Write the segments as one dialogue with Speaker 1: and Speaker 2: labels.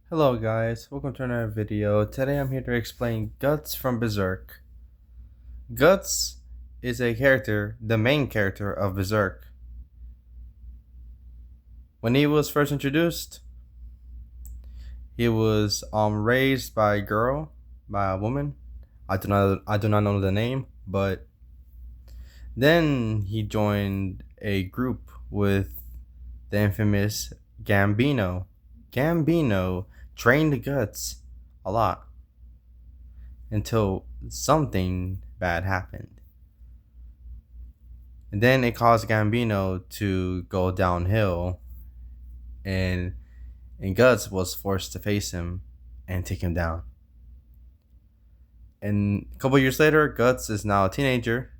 Speaker 1: Hello guys, welcome to another video. Today I'm here to explain Guts from Berserk. Guts is a character, the main character of Berserk. When he was first introduced, he was raised by a girl, by a woman. I do not know the name, but then he joined a group with the infamous Gambino. Gambino trained Guts a lot until something bad happened. And then it caused Gambino to go downhill, and Guts was forced to face him and take him down. And a couple years later, Guts is now a teenager,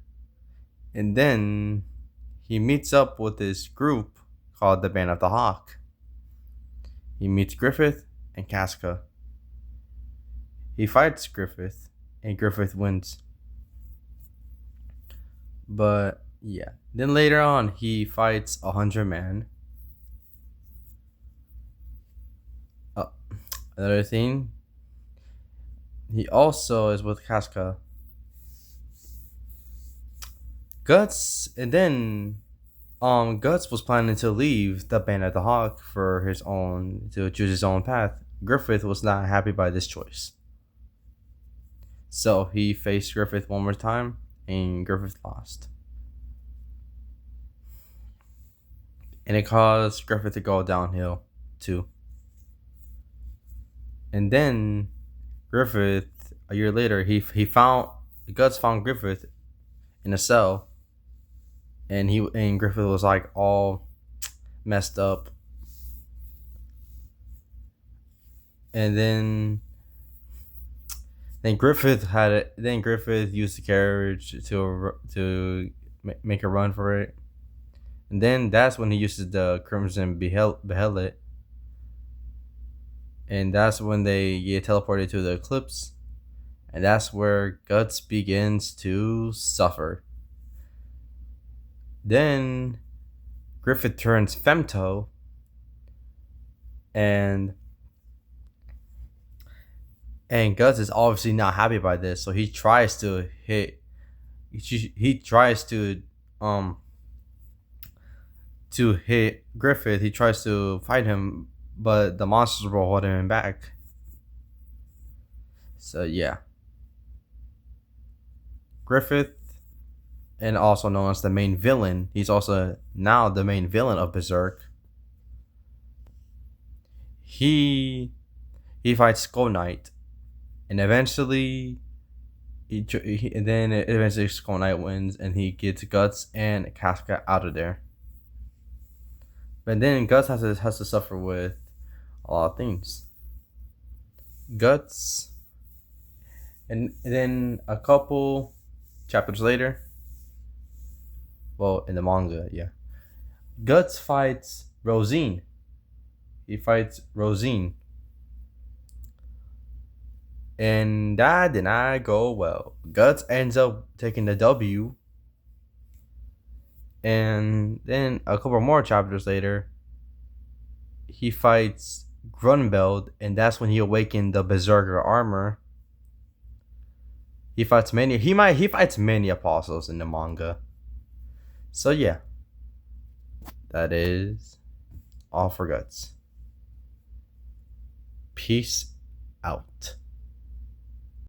Speaker 1: and then he meets up with this group called the Band of the Hawk. He meets Griffith and Casca. He fights Griffith, and Griffith wins. But yeah, then later on, he fights 100-man. Another thing, he also is with Casca. Guts, and then Guts was planning to leave the Band of the Hawk for his own, to choose his own path. Griffith was not happy by this choice, so he faced Griffith one more time, and Griffith lost, and it caused Griffith to go downhill too. And then Griffith, a year later, he found Guts found Griffith in a cell, and Griffith was like all messed up. And then Griffith had it. Then Griffith used the carriage to make a run for it, and then that's when he uses the Crimson Behelit, and that's when they get teleported to the Eclipse, and that's where Guts begins to suffer. Then Griffith turns femto, and Guts is obviously not happy by this, so he tries to hit. He tries to hit Griffith. He tries to fight him, but the monsters were holding him back. So yeah, Griffith, and also known as the main villain, he's also now the main villain of Berserk. He fights Skull Knight, and eventually eventually Skull Knight wins, and he gets Guts and Casca out of there. But then Guts has to suffer with a lot of things. Guts, and then a couple chapters later, well, in the manga, yeah, Guts fights Rosine. He fights Rosine, and that did not go well. Guts ends up taking the W, and then a couple more chapters later, he fights Grunbeld, and that's when he awakened the Berserker armor. He fights many apostles in the manga. So yeah, that is all for Guts. Peace out.